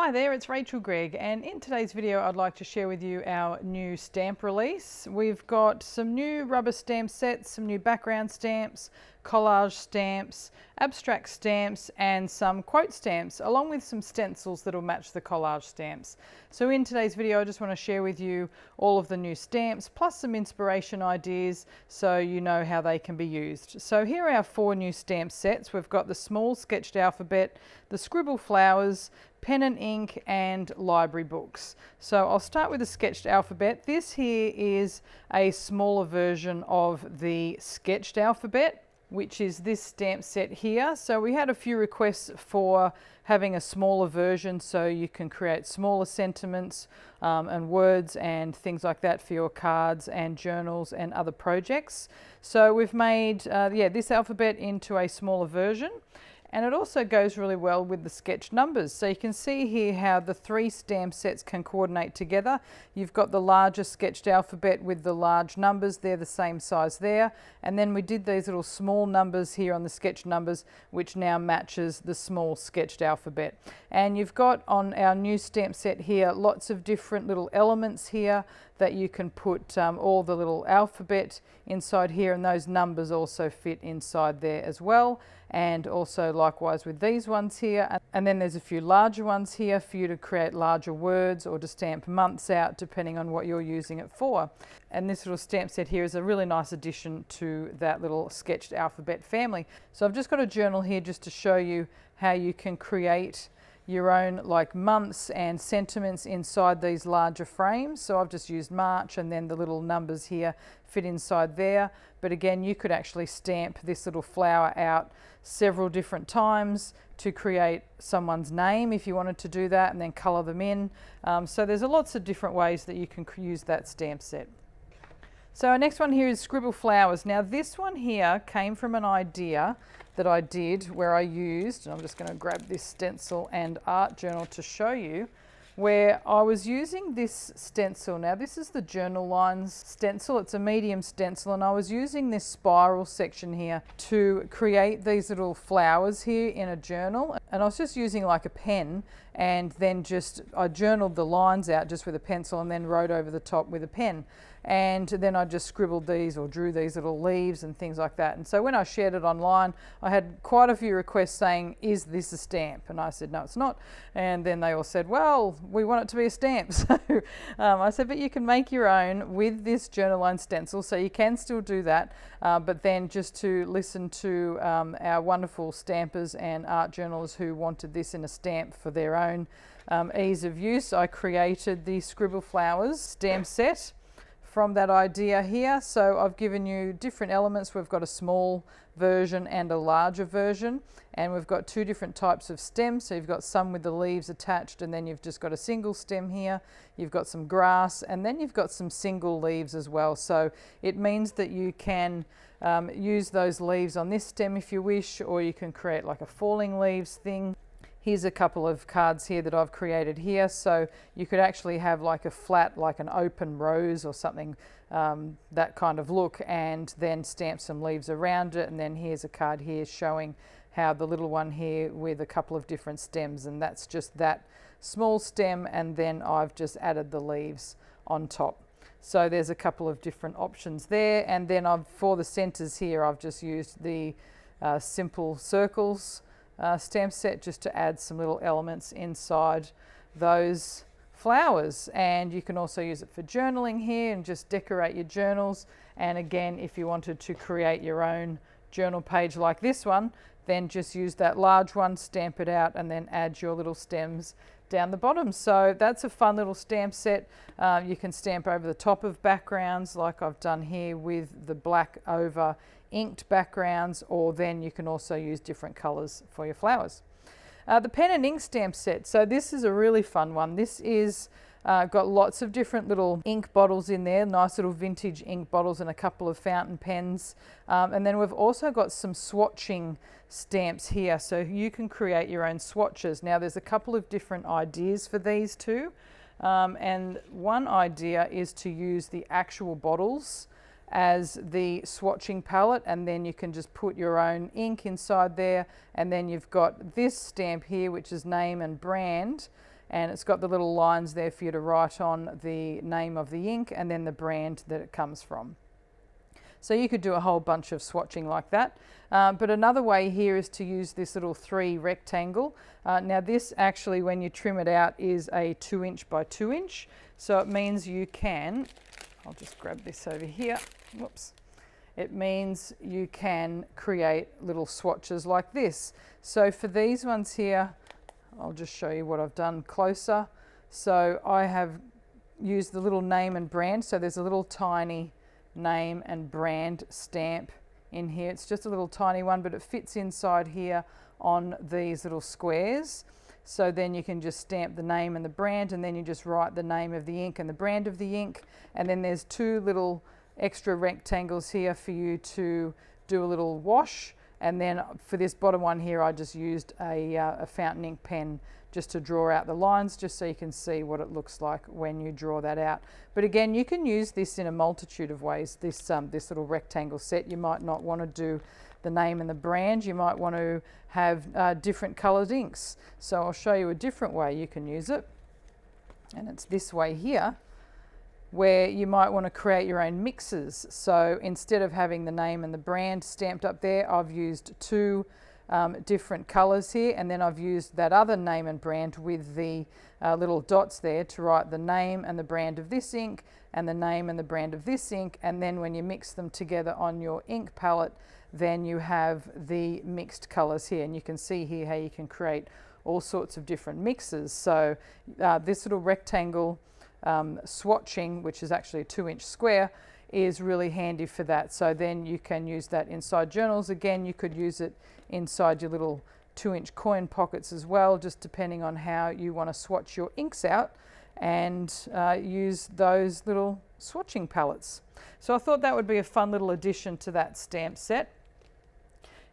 Hi there, it's Rachel Greig, and in today's video I'd like to share with you our new stamp release. We've got some new rubber stamp sets, some new background stamps, collage stamps, abstract stamps and some quote stamps, along with some stencils that will match the collage stamps. So in today's video I just want to share with you all of the new stamps plus some inspiration ideas so you know how they can be used. So here are our 4 new stamp sets. We've got the small sketched alphabet, the Scribble Flowers, pen and ink and library books. So I'll start with the sketched alphabet. This here is a smaller version of the sketched alphabet, which is this stamp set here. So we had a few requests for having a smaller version so you can create smaller sentiments and words and things like that for your cards and journals and other projects. So we've made this alphabet into a smaller version. And it also goes really well with the sketch numbers. So you can see here how the 3 stamp sets can coordinate together. You've got the larger sketched alphabet with the large numbers, they're the same size there. And then we did these little small numbers here on the sketch numbers, which now matches the small sketched alphabet. And you've got on our new stamp set here lots of different little elements here that you can put all the little alphabet inside here, and those numbers also fit inside there as well. And also likewise with these ones here, and then there's a few larger ones here for you to create larger words or to stamp months out depending on what you're using it for. And this little stamp set here is a really nice addition to that little sketched alphabet family. So I've just got a journal here just to show you how you can create your own like months and sentiments inside these larger frames. So I've just used March, and then the little numbers here fit inside there. But again, you could actually stamp this little flower out several different times to create someone's name if you wanted to do that, and then color them in. So there's lots of different ways that you can use that stamp set. So our next one here is Scribble Flowers. Now this one here came from an idea that I did where I used, and I'm just going to grab this stencil and art journal to show you, where I was using this stencil. Now this is the Journal Lines stencil, it's a medium stencil, and I was using this spiral section here to create these little flowers here in a journal. And I was just using like a pen, and then I journaled the lines out just with a pencil and then wrote over the top with a pen. And then I just scribbled these or drew these little leaves and things like that. And so when I shared it online, I had quite a few requests saying, is this a stamp? And I said, no, it's not. And then they all said, well, we want it to be a stamp. So I said, but you can make your own with this Journal Line stencil, so you can still do that. But then just to listen to our wonderful stampers and art journalers who wanted this in a stamp for their own ease of use, I created the Scribble Flowers stamp set from that idea here. So I've given you different elements. We've got a small version and a larger version, and we've got 2 different types of stems. So you've got some with the leaves attached, and then you've just got a single stem here. You've got some grass, and then you've got some single leaves as well. So it means that you can use those leaves on this stem if you wish, or you can create like a falling leaves thing. Here's a couple of cards here that I've created here. So you could actually have like a flat, like an open rose or something, that kind of look, and then stamp some leaves around it. And then here's a card here showing how the little one here with a couple of different stems, and that's just that small stem, and then I've just added the leaves on top. So there's a couple of different options there. And then for the centers here, I've just used the simple circles stamp set just to add some little elements inside those flowers. And you can also use it for journaling here and just decorate your journals. And again, if you wanted to create your own journal page like this one, then just use that large one, stamp it out, and then add your little stems down the bottom. So that's a fun little stamp set. You can stamp over the top of backgrounds like I've done here with the black over inked backgrounds, or then you can also use different colors for your flowers. The pen and ink stamp set. So this is a really fun one. This is got lots of different little ink bottles in there, nice little vintage ink bottles and a couple of fountain pens. And then we've also got some swatching stamps here, so you can create your own swatches. Now there's a couple of different ideas for these too. And one idea is to use the actual bottles as the swatching palette, and then you can just put your own ink inside there, and then you've got this stamp here which is name and brand, and it's got the little lines there for you to write on the name of the ink and then the brand that it comes from. So you could do a whole bunch of swatching like that. But another way here is to use this little 3 rectangle. Now this actually, when you trim it out, is a 2 inch by 2 inch. So it means you can, I'll just grab this over here, whoops. It means you can create little swatches like this. So for these ones here, I'll just show you what I've done closer. So I have used the little name and brand. So there's a little tiny name and brand stamp in here. It's just a little tiny one, but it fits inside here on these little squares. So then you can just stamp the name and the brand, and then you just write the name of the ink and the brand of the ink. And then there's 2 little extra rectangles here for you to do a little wash. And then for this bottom one here, I just used a fountain ink pen just to draw out the lines, just so you can see what it looks like when you draw that out. But again, you can use this in a multitude of ways. This little rectangle set, you might not want to do the name and the brand. You might want to have different colored inks. So I'll show you a different way you can use it. And it's this way here, where you might want to create your own mixes. So instead of having the name and the brand stamped up there, I've used 2 different colors here, and then I've used that other name and brand with the little dots there to write the name and the brand of this ink and the name and the brand of this ink. And then when you mix them together on your ink palette, then you have the mixed colors here, and you can see here how you can create all sorts of different mixes. So this little rectangle swatching, which is actually a 2 inch square, is really handy for that. So then you can use that inside journals. Again, you could use it inside your little 2 inch coin pockets as well, just depending on how you want to swatch your inks out, and use those little swatching palettes. So I thought that would be a fun little addition to that stamp set.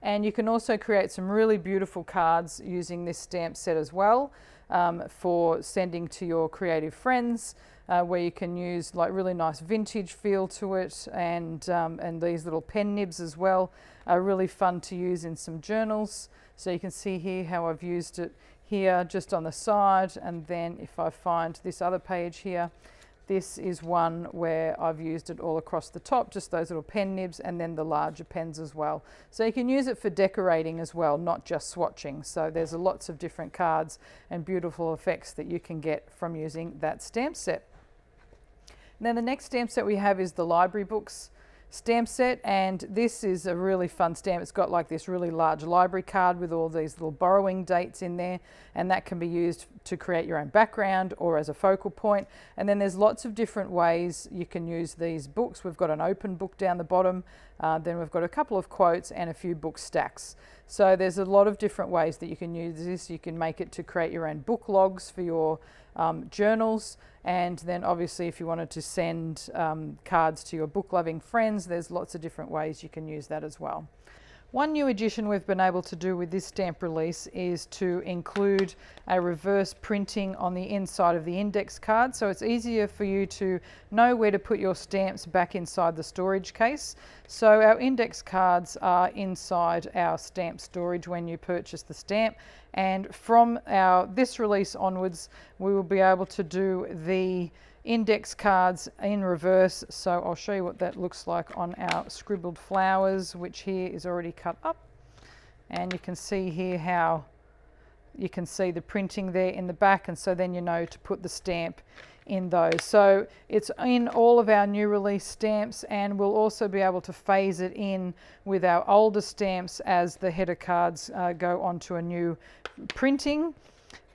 And you can also create some really beautiful cards using this stamp set as well, for sending to your creative friends, where you can use like really nice vintage feel to it, and these little pen nibs as well are really fun to use in some journals. So you can see here how I've used it here just on the side, and then if I find this other page here, this is one where I've used it all across the top, just those little pen nibs, and then the larger pens as well. So you can use it for decorating as well, not just swatching. So there's lots of different cards and beautiful effects that you can get from using that stamp set. Now the next stamp set we have is the library books stamp set, and this is a really fun stamp. It's got like this really large library card with all these little borrowing dates in there, and that can be used to create your own background or as a focal point. And then there's lots of different ways you can use these books. We've got an open book down the bottom, then we've got a couple of quotes and a few book stacks. So there's a lot of different ways that you can use this. You can make it to create your own book logs for your journals, and then obviously if you wanted to send cards to your book loving friends, there's lots of different ways you can use that as well. One new addition we've been able to do with this stamp release is to include a reverse printing on the inside of the index card, so it's easier for you to know where to put your stamps back inside the storage case. So our index cards are inside our stamp storage when you purchase the stamp, and from this release onwards we will be able to do the index cards in reverse. So I'll show you what that looks like on our Scribbled Flowers, which here is already cut up, and you can see here how you can see the printing there in the back, and so then you know to put the stamp in those. So it's in all of our new release stamps, and we'll also be able to phase it in with our older stamps as the header cards go onto a new printing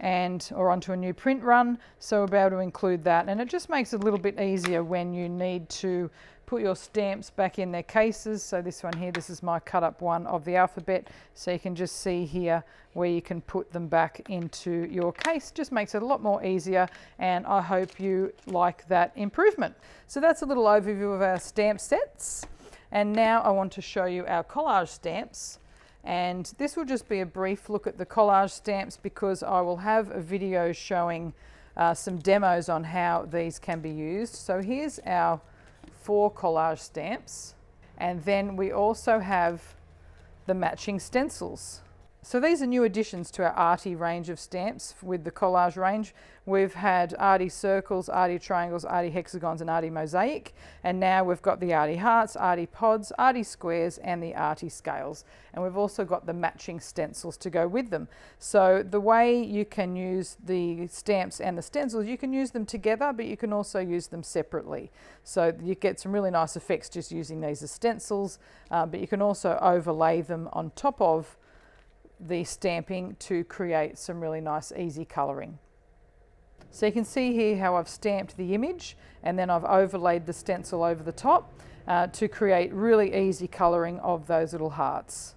or onto a new print run. So we'll be able to include that, and it just makes it a little bit easier when you need to put your stamps back in their cases. So this one here, this is my cut up one of the alphabet, so you can just see here where you can put them back into your case. Just makes it a lot more easier, and I hope you like that improvement. So that's a little overview of our stamp sets, and now I want to show you our collage stamps. And this will just be a brief look at the collage stamps, because I will have a video showing some demos on how these can be used. So here's our 4 collage stamps, and then we also have the matching stencils. So these are new additions to our arty range of stamps with the collage range. We've had arty circles, arty triangles, arty hexagons and arty mosaic, and now we've got the arty hearts, arty pods, arty squares and the arty scales, and we've also got the matching stencils to go with them. So the way you can use the stamps and the stencils, you can use them together, but you can also use them separately. So you get some really nice effects just using these as stencils, but you can also overlay them on top of the stamping to create some really nice easy colouring. So you can see here how I've stamped the image and then I've overlaid the stencil over the top to create really easy colouring of those little hearts.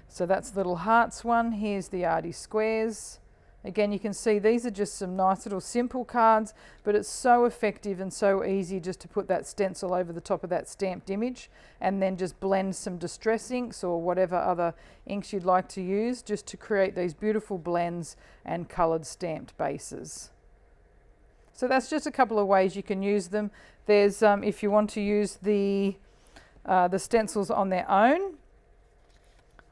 So that's the little hearts one. Here's the arty squares. Again, you can see these are just some nice little simple cards, but it's so effective and so easy just to put that stencil over the top of that stamped image and then just blend some distress inks or whatever other inks you'd like to use just to create these beautiful blends and coloured stamped bases. So that's just a couple of ways you can use them. There's if you want to use the stencils on their own,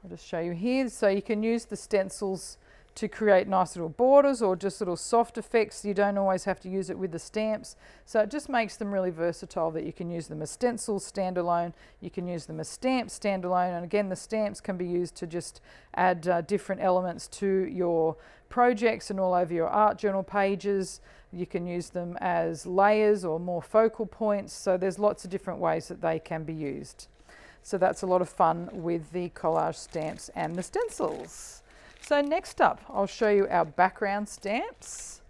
I'll just show you here. So you can use the stencils to create nice little borders or just little soft effects. You don't always have to use it with the stamps. So it just makes them really versatile that you can use them as stencils standalone, you can use them as stamps standalone, and again the stamps can be used to just add different elements to your projects and all over your art journal pages. You can use them as layers or more focal points, so there's lots of different ways that they can be used. So that's a lot of fun with the collage stamps and the stencils. So next up, I'll show you our background stamps.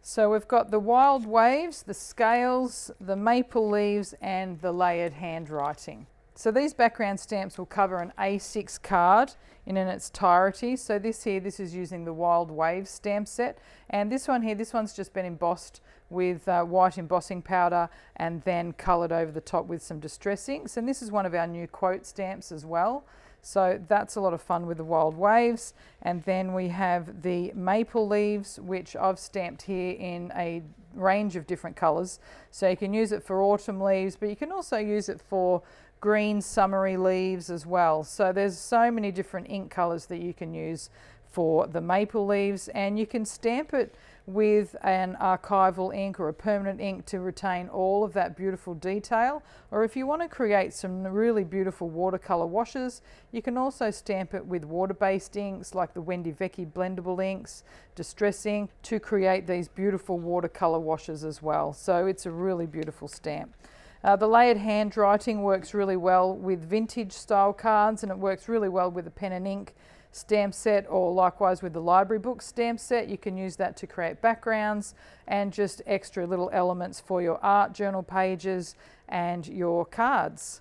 So we've got the wild waves, the scales, the maple leaves, and the layered handwriting. So these background stamps will cover an A6 card in its entirety. So this is using the wild waves stamp set. And this one here, this one's just been embossed with white embossing powder and then coloured over the top with some distress inks. And this is one of our new quote stamps as well. So that's a lot of fun with the wild waves. And then we have the maple leaves, which I've stamped here in a range of different colours. So you can use it for autumn leaves, but you can also use it for green summery leaves as well. So there's so many different ink colours that you can use for the maple leaves, and you can stamp it with an archival ink or a permanent ink to retain all of that beautiful detail. Or if you want to create some really beautiful watercolour washes, you can also stamp it with water-based inks like the Wendy Vecchi blendable inks, distress ink, to create these beautiful watercolour washes as well. So it's a really beautiful stamp. The layered handwriting works really well with vintage style cards, and it works really well with a pen and ink stamp set, or likewise with the library book stamp set. You can use that to create backgrounds and just extra little elements for your art journal pages and your cards.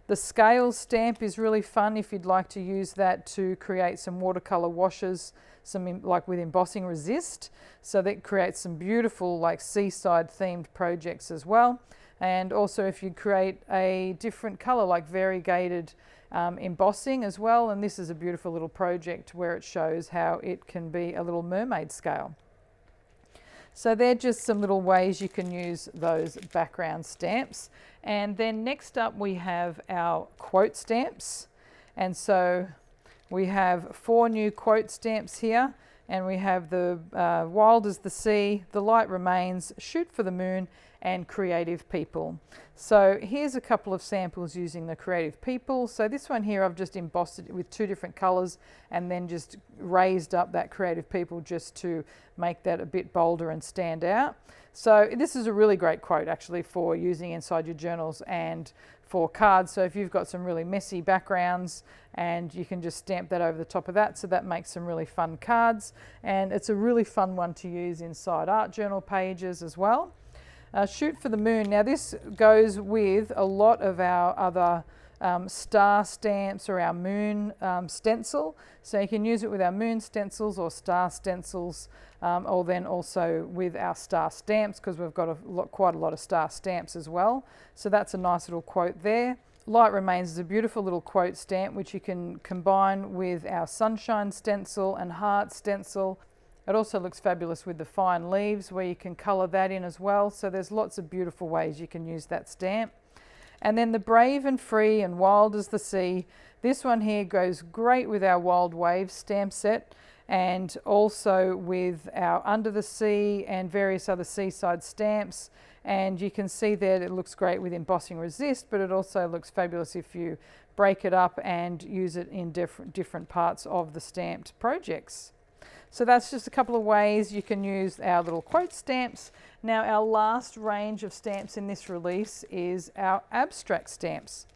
The scales stamp is really fun if you'd like to use that to create some watercolor washes, like with embossing resist. So that creates some beautiful like seaside themed projects as well. And also if you create a different color like variegated embossing as well, and this is a beautiful little project where it shows how it can be a little mermaid scale. So they're just some little ways you can use those background stamps. And then next up we have our quote stamps, and so we have 4 new quote stamps here, and we have the Wild as the Sea, The Light Remains, Shoot for the Moon, and Creative People. So here's a couple of samples using the Creative People. So this one here I've just embossed it with 2 different colours and then just raised up that Creative People just to make that a bit bolder and stand out. So this is a really great quote actually for using inside your journals and for cards. So if you've got some really messy backgrounds, and you can just stamp that over the top of that, so that makes some really fun cards, and it's a really fun one to use inside art journal pages as well. Shoot for the Moon. Now this goes with a lot of our other star stamps or our moon stencil. So you can use it with our moon stencils or star stencils, or then also with our star stamps, because we've got quite a lot of star stamps as well. So that's a nice little quote there. Light Remains is a beautiful little quote stamp which you can combine with our sunshine stencil and heart stencil. It also looks fabulous with the fine leaves where you can colour that in as well. So there's lots of beautiful ways you can use that stamp. And then the Brave and Free and Wild as the Sea. This one here goes great with our Wild Waves stamp set, and also with our Under the Sea and various other seaside stamps. And you can see that it looks great with embossing resist, but it also looks fabulous if you break it up and use it in different parts of the stamped projects. So that's just a couple of ways you can use our little quote stamps. Now our last range of stamps in this release is our abstract stamps.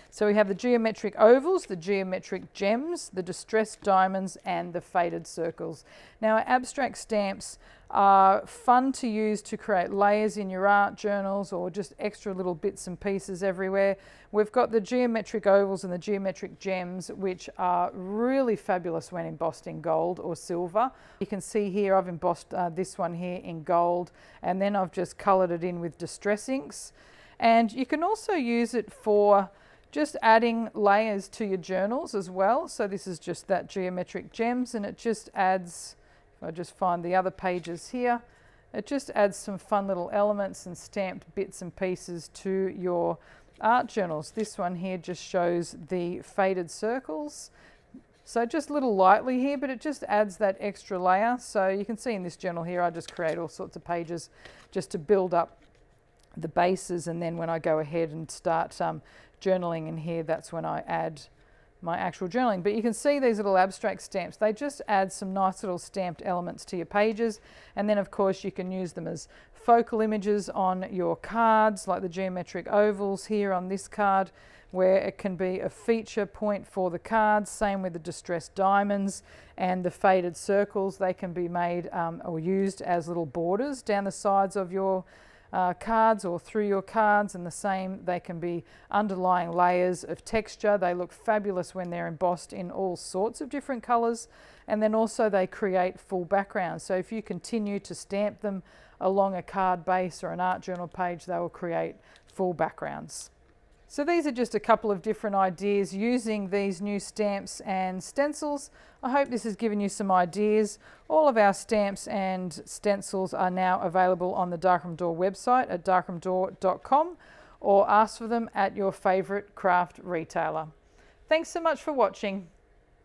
So we have the geometric ovals, the geometric gems, the distressed diamonds, and the faded circles. Now our abstract stamps are fun to use to create layers in your art journals or just extra little bits and pieces everywhere. We've got the geometric ovals and the geometric gems, which are really fabulous when embossed in gold or silver. You can see here I've embossed this one here in gold, and then I've just coloured it in with distress inks. And you can also use it for just adding layers to your journals as well. So this is just that geometric gems, and it just adds, if I just find the other pages here, it just adds some fun little elements and stamped bits and pieces to your art journals. This one here just shows the faded circles. So just a little lightly here, but it just adds that extra layer. So you can see in this journal here, I just create all sorts of pages just to build up the bases, and then when I go ahead and start journaling in here, that's when I add my actual journaling. But you can see these little abstract stamps, they just add some nice little stamped elements to your pages. And then of course you can use them as focal images on your cards, like the geometric ovals here on this card, where it can be a feature point for the cards. Same with the distressed diamonds and the faded circles. They can be made or used as little borders down the sides of your cards or through your cards, and the same, they can be underlying layers of texture. They look fabulous when they're embossed in all sorts of different colors, and then also they create full backgrounds. So if you continue to stamp them along a card base or an art journal page, they will create full backgrounds. So these are just a couple of different ideas using these new stamps and stencils. I hope this has given you some ideas. All of our stamps and stencils are now available on the Darkroom Door website at darkroomdoor.com, or ask for them at your favourite craft retailer. Thanks so much for watching.